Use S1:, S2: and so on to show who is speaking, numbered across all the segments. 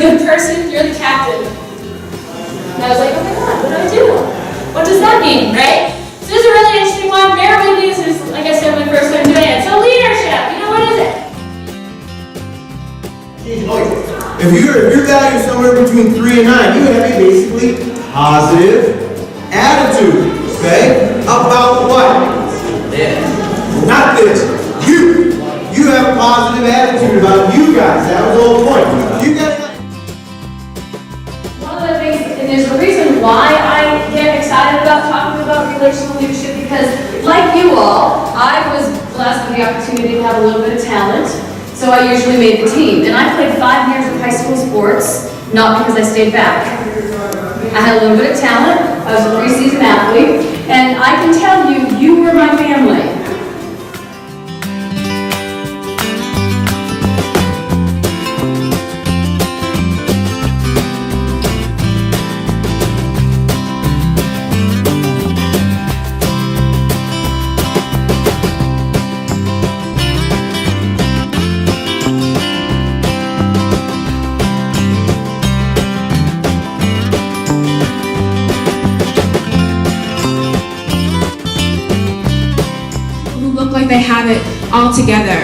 S1: good person, you're the captain. And I was like, oh my God, what do I do? What does that mean, right? So this is a really interesting one. Bear with me, this is, like I said, my first time doing it. So leadership, you know, what is it?
S2: If your value is somewhere between 3 and 9, you have a basically positive attitude, okay? About what? This. Not this. You have a positive attitude about you guys. That was the whole point. You guys.
S1: One of the things, and there's a reason why I get excited about talking about relational leadership, because like you all, I was blessed with the opportunity to have a little bit of talent. So I usually made the team. And I played 5 years of high school sports, not because I stayed back. I had a little bit of talent. I was a preseason athlete. And I can tell you, you were my family.
S3: Like they have it all together.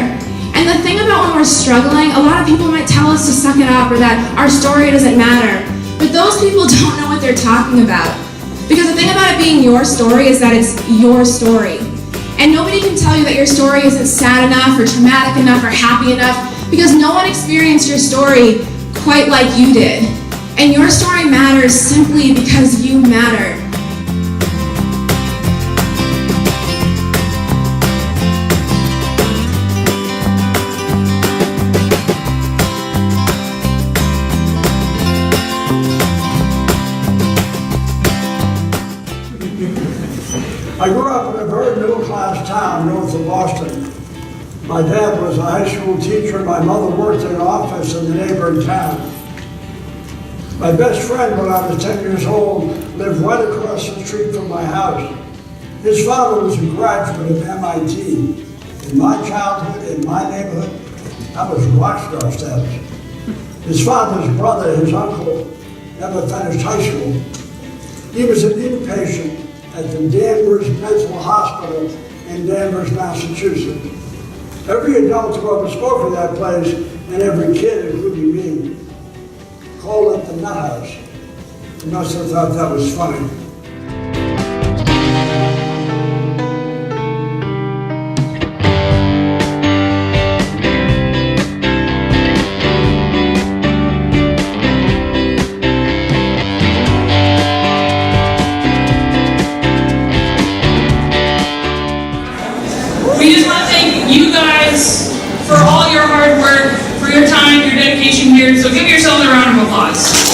S3: And the thing about when we're struggling, a lot of people might tell us to suck it up or that our story doesn't matter. But those people don't know what they're talking about. Because the thing about it being your story is that it's your story. And nobody can tell you that your story isn't sad enough or traumatic enough or happy enough, because no one experienced your story quite like you did. And your story matters simply because you matter.
S4: I grew up in a very middle-class town north of Boston. My dad was a high school teacher, and my mother worked in an office in the neighboring town. My best friend, when I was 10 years old, lived right across the street from my house. His father was a graduate of MIT. In my childhood, in my neighborhood, that was rock star status. His father's brother, his uncle, never finished high school. He was an inpatient at the Danvers Mental Hospital in Danvers, Massachusetts. Every adult who ever spoke of that place, and every kid, including me, called it the nut house. He must have thought that was funny.
S5: We just want to thank you guys for all your hard work, for your time, your dedication here. So give yourselves a round of applause.